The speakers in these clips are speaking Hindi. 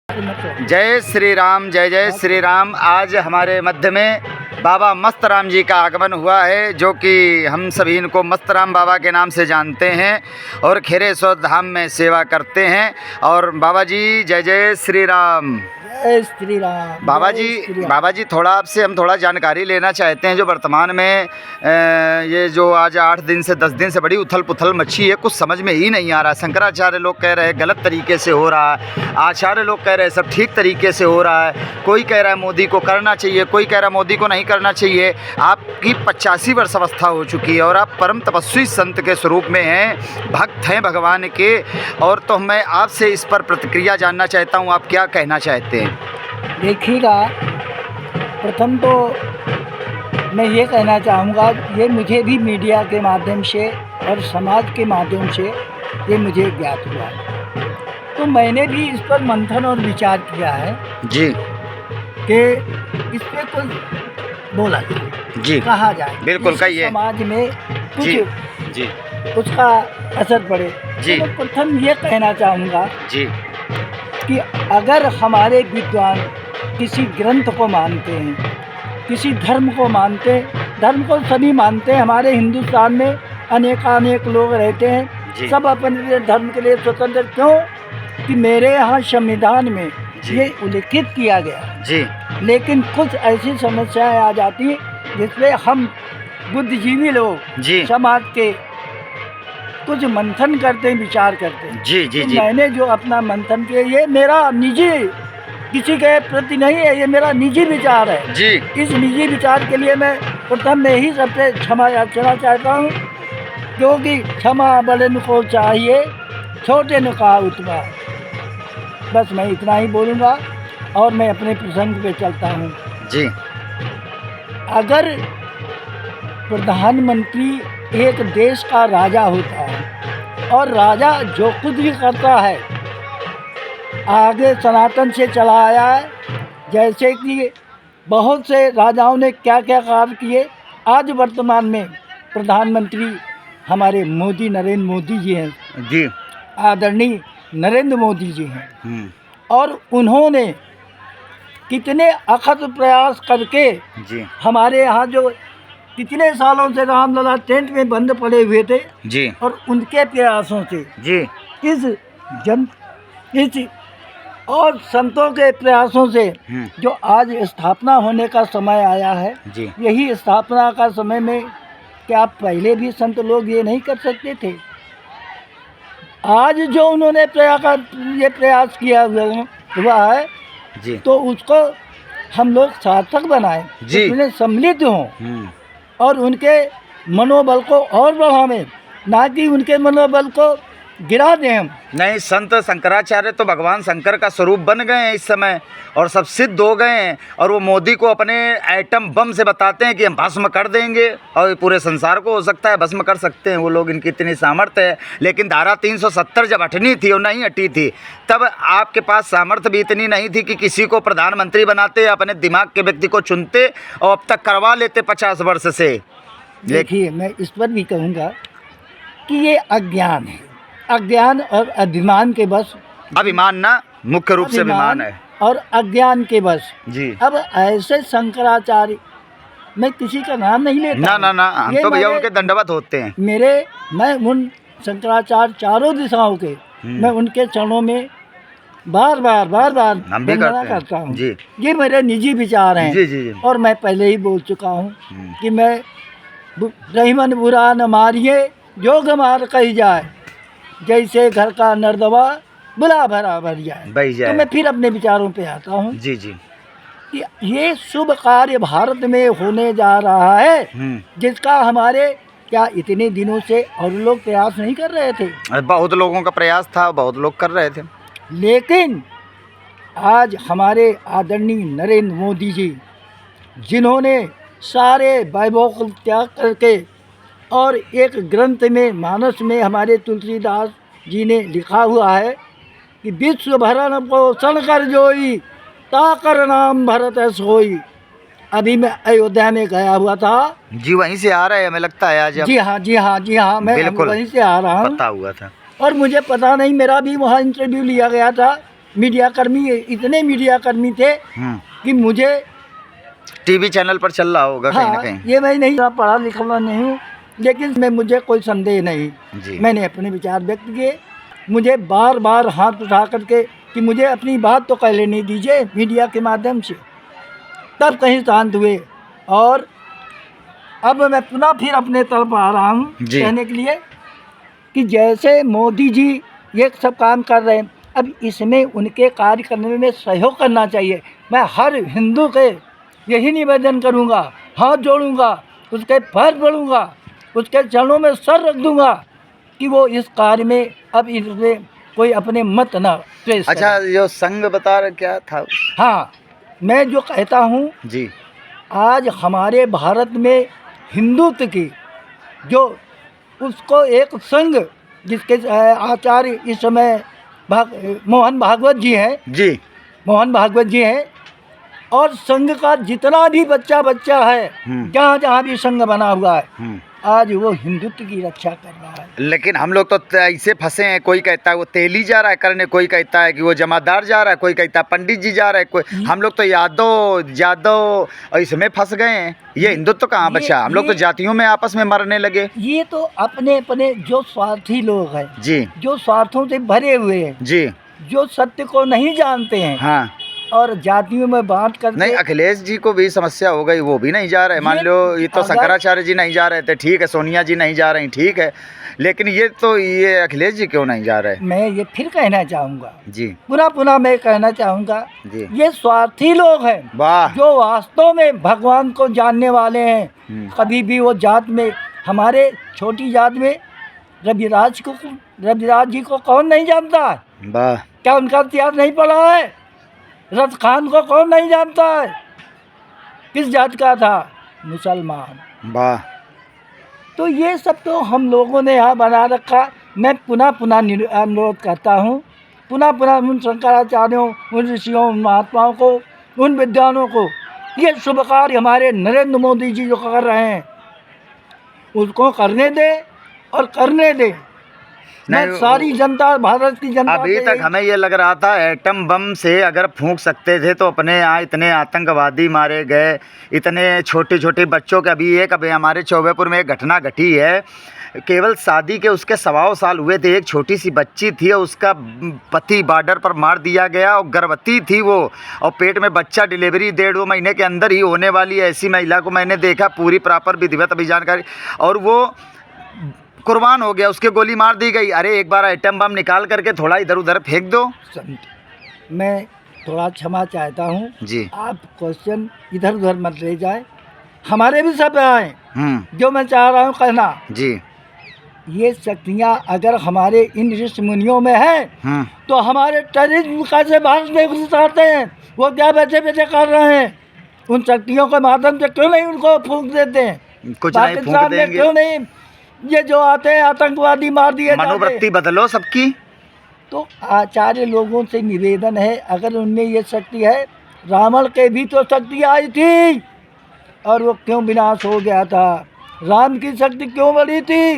जय श्री राम, जय जय श्री राम। आज हमारे मध्य में बाबा मस्तराम जी का आगमन हुआ है, जो कि हम सभी इनको मस्तराम बाबा के नाम से जानते हैं और खैरेश्वर धाम में सेवा करते हैं। और बाबा जी जय जय श्री राम। जय श्री राम। बाबा जी थोड़ा आपसे हम थोड़ा जानकारी लेना चाहते हैं। जो वर्तमान में ये जो आज 8 दिन से 10 दिन से बड़ी उथल पुथल मच्छी है, कुछ समझ में ही नहीं आ रहा। शंकराचार्य लोग कह रहे हैं गलत तरीके से हो रहा है, आचार्य लोग कह रहे हैं सब ठीक तरीके से हो रहा है। कोई कह रहा है मोदी को करना चाहिए, कोई कह रहा है मोदी को नहीं करना चाहिए। आपकी 85 वर्ष अवस्था हो चुकी है और आप परम तपस्वी संत के स्वरूप में हैं, भक्त हैं भगवान के। और तो मैं आपसे इस पर प्रतिक्रिया जानना चाहता हूँ, आप क्या कहना चाहते हैं? देखिएगा, प्रथम तो मैं ये कहना चाहूँगा, ये मुझे भी मीडिया के माध्यम से और समाज के माध्यम से ये मुझे ज्ञात हुआ है, तो मैंने भी इस पर मंथन और विचार किया है जी कि इस पर कुछ बोला जाए, जी कहा जाए, बिल्कुल कहिए। समाज में कुछ जी उसका असर पड़े। जी। तो मैं प्रथम ये कहना चाहूँगा जी कि अगर हमारे विद्वान किसी ग्रंथ को मानते हैं, किसी धर्म को मानते हैं, धर्म को सभी मानते हैं, हमारे हिंदुस्तान में अनेकानेक लोग रहते हैं, सब अपने धर्म के लिए स्वतंत्र। क्यों कि मेरे यहाँ संविधान में ये उल्लेखित किया गया जी। लेकिन कुछ ऐसी समस्याएं आ जाती हैं जिसमें हम बुद्धिजीवी लोग जी समाज के कुछ मंथन करते हैं, विचार करते हैं। जी जी तो जी मैंने जो अपना मंथन किया, ये मेरा निजी, किसी के प्रति नहीं है, ये मेरा निजी विचार है जी। इस निजी विचार के लिए मैं प्रथम में ही सबसे क्षमा याचना चाहता हूँ, क्योंकि क्षमा बड़े को चाहिए, छोटे ने कहा उतना। बस मैं इतना ही बोलूँगा और मैं अपने प्रसंग पे चलता हूँ। जी। अगर प्रधानमंत्री एक देश का राजा होता है और राजा जो कुछ भी करता है आगे सनातन से चला आया है, जैसे कि बहुत से राजाओं ने क्या क्या कार्य किए, आज वर्तमान में प्रधानमंत्री हमारे मोदी, नरेंद्र मोदी जी हैं जी। आदरणीय नरेंद्र मोदी जी हैं, और उन्होंने कितने अथक प्रयास करके जी हमारे यहाँ जो कितने सालों से रामलला टेंट में बंद पड़े हुए थे जी और उनके प्रयासों से जी इस और संतों के प्रयासों से जो आज स्थापना होने का समय आया है, जी। यही स्थापना का समय में क्या पहले भी संत लोग ये नहीं कर सकते थे? आज जो उन्होंने प्रयास किया हुआ है जी तो उसको हम लोग सार्थक बनाएं, उसमें सम्मिलित हों और उनके मनोबल को और बढ़ावें, ना कि उनके मनोबल को गिरा दें हम। नहीं, संत शंकराचार्य तो भगवान शंकर का स्वरूप बन गए हैं इस समय और सब सिद्ध हो गए हैं। और वो मोदी को अपने एटम बम से बताते हैं कि हम भस्म कर देंगे और पूरे संसार को हो सकता है भस्म कर सकते हैं वो लोग, इनकी इतनी सामर्थ्य है। लेकिन धारा 370 जब हटनी थी और नहीं हटी थी, तब आपके पास सामर्थ्य भी इतनी नहीं थी कि किसी को प्रधानमंत्री बनाते, अपने दिमाग के व्यक्ति को चुनते और अब तक करवा लेते 50 वर्ष से। देखिए, मैं इस पर भी कहूँगा कि ये अज्ञान है, अज्ञान और अभिमान के बस। अभिमान ना, मुख्य रूप से अभिमान है और अज्ञान के बस जी। अब ऐसे शंकराचार्य, मैं किसी का नाम नहीं लेता ना, हम तो भैया उनके दंडवत होते हैं। मैं उन शंकराचार्य चारों दिशाओं के, मैं उनके चरणों में बार बार वंदना करता हूँ जी। ये मेरे निजी विचार हैं जी, जी, जी। और मैं पहले ही बोल चुका हूँ कि मैं रहीमन बुरा न मारिए, जो गमार कही जाए, जैसे घर का नर्दवा बुला भरा भर जाए। तो मैं फिर अपने विचारों पे आता हूँ जी जी कि ये शुभ कार्य भारत में होने जा रहा है, जिसका हमारे क्या इतने दिनों से और लोग प्रयास नहीं कर रहे थे? बहुत लोगों का प्रयास था, बहुत लोग कर रहे थे, लेकिन आज हमारे आदरणीय नरेंद्र मोदी जी, जिन्होंने सारे वैभव को त्याग करके और एक ग्रंथ में, मानस में हमारे तुलसीदास जी ने लिखा हुआ है कि विश्व भरण पोषण कर जोई, ताकर नाम भरत सोई। अभी मैं अयोध्या में गया हुआ था जी, वहीं से आ रहे हैं हमें लगता है आज। जी हाँ, मैं वहीं से आ रहा हूँ। पता हुआ था और मुझे पता नहीं, मेरा भी वहाँ इंटरव्यू लिया गया था मीडिया कर्मी, इतने मीडिया कर्मी थे कि मुझे टीवी चैनल पर चल रहा होगा कहीं ना हाँ, कहीं। ये मैं नहीं पढ़ा लिखा नहीं हूँ, लेकिन मुझे कोई संदेह नहीं। जी। मैंने अपने विचार व्यक्त किए, मुझे बार बार हाथ उठा करके कि मुझे अपनी बात तो कह लेने दीजिए मीडिया के माध्यम से, तब कहीं शांत हुए। और अब मैं पुनः फिर अपने तरफ आ रहा हूँ जी। कहने के लिए कि जैसे मोदी जी ये सब काम कर रहे हैं, अब इसमें उनके कार्य करने में सहयोग करना चाहिए। मैं हर हिंदू के यही निवेदन करूँगा, हाथ जोड़ूँगा, उसके पैर पड़ूँगा, उसके चरणों में सर रख दूँगा कि वो इस कार्य में अब इसमें कोई अपने मत ना प्रेस अच्छा, करे। जो संघ बता रहे क्या था? हाँ, मैं जो कहता हूँ, जी। आज हमारे भारत में हिंदुत्व की जो उसको एक संघ जिसके आचार्य इस समय मोहन भागवत जी हैं, जी। मोहन भागवत जी हैं, और संघ का जितना भी बच्चा है, जहाँ जहाँ भी संघ बना हुआ है, आज वो हिंदुत्व की रक्षा कर रहा है। लेकिन हम लोग तो ऐसे फंसे हैं, कोई कहता है वो तेली जा रहा है करने, कोई कहता है कि वो जमादार जा रहा है, कोई कहता है पंडित जी जा रहे हैं, कोई हम लोग तो यादव और इसमें फंस गए हैं। ये हिंदुत्व कहाँ बचा? हम लोग तो जातियों में आपस में मरने लगे। ये तो अपने अपने जो स्वार्थी लोग हैं जी। जो स्वार्थों से भरे हुए हैं जी। जो सत्य को नहीं जानते हैं हाँ। और जातियों में बांट कर नहीं, अखिलेश जी को भी समस्या हो गई, वो भी नहीं जा रहे। मान लो ये तो शंकराचार्य जी नहीं जा रहे थे, ठीक है, सोनिया जी नहीं जा रही, ठीक है, लेकिन ये अखिलेश जी क्यों नहीं जा रहे? मैं ये फिर कहना चाहूँगा जी। पुनः मैं कहना चाहूँगा, जी। ये स्वार्थी लोग हैं। वाह। जो वास्तव में भगवान को जानने वाले हैं, कभी भी वो जात में, हमारे छोटी जात में रविराज जी को कौन नहीं जानता? वाह। क्या उनका इतिहास नहीं पढ़ा है? रथ खान को कौन नहीं जानता है? किस जात का था? मुसलमान। वाह। तो ये सब तो हम लोगों ने यहाँ बना रखा। मैं पुनः अनुरोध करता हूँ, पुनः उन शंकराचार्यों, उन ऋषियों, उन महात्माओं को, उन विद्वानों को, ये शुभ कार्य हमारे नरेंद्र मोदी जी जो कर रहे हैं उसको करने दे और करने दे। मैं सारी जनता, भारत की जनता, अभी तक हमें ये लग रहा था एटम बम से अगर फूंक सकते थे तो अपने यहाँ इतने आतंकवादी मारे गए, इतने छोटे छोटे बच्चों के। अभी हमारे चौबेपुर में एक घटना घटी है, केवल शादी के उसके 1.25 साल हुए थे, एक छोटी सी बच्ची थी और उसका पति बॉर्डर पर मार दिया गया और गर्भवती थी वो, और पेट में बच्चा, डिलीवरी 1.5-2 महीने के अंदर ही होने वाली ऐसी महिला को मैंने देखा, पूरी प्रॉपर विधिवत अभी जानकारी, और वो कुर्बान हो गया, उसके गोली मार दी गई। अरे एक बार एटम बम निकाल करके थोड़ा इधर उधर फेंक दो। मैं थोड़ा क्षमा चाहता हूँ जी। आप क्वेश्चन इधर उधर मत ले जाए, हमारे भी सब आए। जो मैं चाह रहा हूँ कहना जी, ये शक्तियाँ अगर हमारे इन ऋषि मुनियों में हैं तो हमारे टेररिज्म कैसे भारत में घुस आते हैं? वो क्या बैठे बैठे कर रहे हैं? उन शक्तियों के माध्यम से क्यों नहीं उनको फूंक देते हैं? कुछ नहीं फूंक देंगे। क्यों नहीं ये जो आते हैं आतंकवादी मार दिए? मनोवृत्ति बदलो सबकी। तो आचार्य लोगों से निवेदन है, अगर उनमें ये शक्ति है, रावण के भी तो शक्ति आई थी और वो क्यों विनाश हो गया था? राम की शक्ति क्यों बढ़ी थी?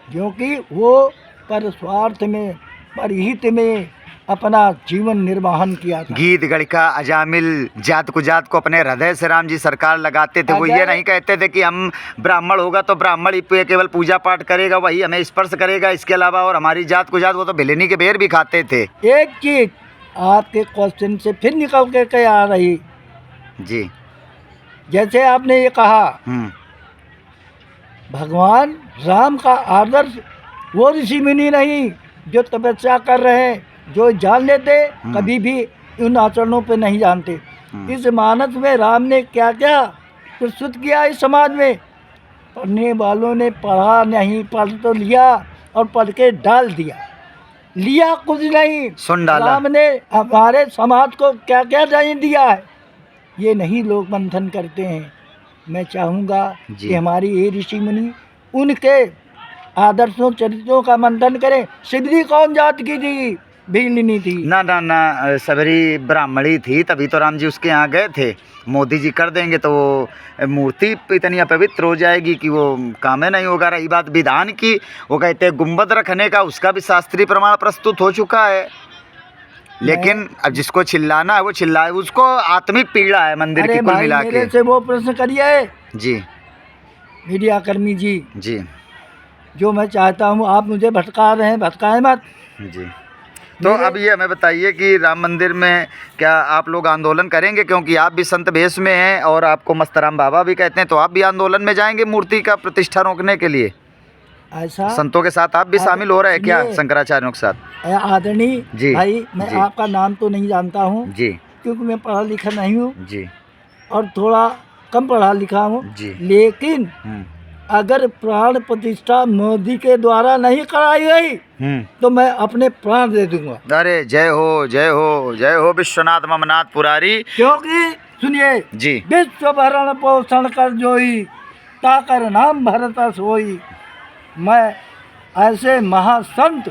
क्योंकि वो पर स्वार्थ में, परहित में अपना जीवन निर्वाहन किया था। गीत गणिका अजामिल जात को अपने हृदय से राम जी सरकार लगाते थे। वो ये नहीं कहते थे कि हम ब्राह्मण होगा तो ब्राह्मण ही केवल पूजा पाठ करेगा, वही हमें स्पर्श करेगा, इसके अलावा और हमारी जात वो तो भिलनी के बेर भी खाते थे। एक चीज आपके क्वेश्चन से फिर निकल के आ रही जी, जैसे आपने ये कहा भगवान राम का आदर्श वो ऋषि मुनि नहीं जो तपस्या कर रहे हैं, जो जान लेते, कभी भी उन आचरणों पे नहीं जानते। इस मानस में राम ने क्या क्या प्रस्तुत किया इस समाज में? पढ़ने वालों ने पढ़ा नहीं, पढ़ तो लिया और पढ़ के डाल दिया, लिया कुछ नहीं, सुन डाला। राम ने हमारे समाज को क्या क्या नहीं दिया है, ये नहीं लोग मंथन करते हैं। मैं चाहूँगा कि हमारी ये ऋषि मुनि उनके आदर्शों चरित्रों का मंथन करें। शिवरी कौन जात की थी? भिलनी थी ना, सबरी ब्राह्मणी थी, तभी तो राम जी उसके यहाँ गए थे। मोदी जी कर देंगे तो वो मूर्ति इतनी अपवित्र हो जाएगी कि वो काम ही नहीं होगा। रही बात विधान की, वो कहते हैं गुंबद रखने का, उसका भी शास्त्रीय प्रमाण प्रस्तुत हो चुका है। लेकिन अब जिसको चिल्लाना है वो चिल्लाए, उसको आत्मिक पीड़ा है मंदिर की अरे कुल भाई मिला मेरे के। से वो प्रश्न करिए जी मीडिया कर्मी जी, जी जो मैं चाहता हूँ आप मुझे भटका रहे हैं, भटकाए मत। जी। तो अब ये हमें बताइए कि राम मंदिर में क्या आप लोग आंदोलन करेंगे, क्योंकि आप भी संत भेष में हैं और आपको मस्तराम बाबा भी कहते हैं, तो आप भी आंदोलन में जाएंगे मूर्ति का प्रतिष्ठा रोकने के लिए? ऐसा संतों के साथ आप भी शामिल हो रहे हैं क्या, सुनिए, शंकराचार्यों के साथ? आदरणीय जी भाई, मैं जी आपका नाम तो नहीं जानता हूँ जी क्योंकि मैं पढ़ा लिखा नहीं हूँ जी और थोड़ा कम पढ़ा लिखा हूँ, जी। लेकिन अगर प्राण प्रतिष्ठा मोदी के द्वारा नहीं कराई गई तो मैं अपने प्राण दे दूंगा। अरे जय हो जय हो जय हो विश्वनाथ ममनाथ पुरारी। क्योंकि सुनिए जी विश्व भरण पोषण कर जोई, ताकर नाम भरता सोई। मैं ऐसे महासंत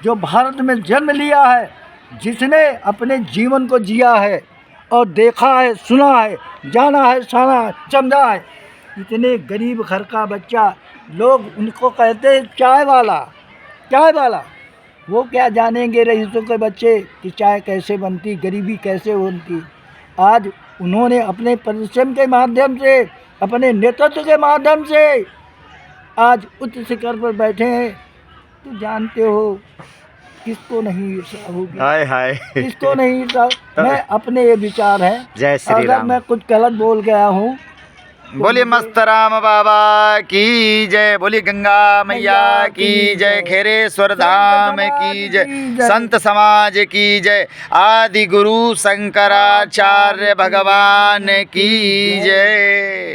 जो भारत में जन्म लिया है, जिसने अपने जीवन को जिया है और देखा है, सुना है, जाना है, साना है, समझा है, इतने गरीब घर का बच्चा, लोग उनको कहते हैं चाय वाला, चाय वाला। वो क्या जानेंगे रईसों के बच्चे कि चाय कैसे बनती, गरीबी कैसे बनती। आज उन्होंने अपने परिश्रम के माध्यम से, अपने नेतृत्व के माध्यम से आज उच्च शिखर पर बैठे हैं। तो जानते हो किसको नहीं ईर्ष्या होगी, हाय हाय। किसको नहीं ईर्ष्या। मैं अपने ये विचार हैं, जय श्री अगर राम। मैं कुछ गलत बोल गया हूँ बोलिए मस्तराम बाबा की जय, बोलिए गंगा मैया की जय, खेरेश्वर धाम की जय, संत समाज की जय, आदि गुरु शंकराचार्य भगवान की जय।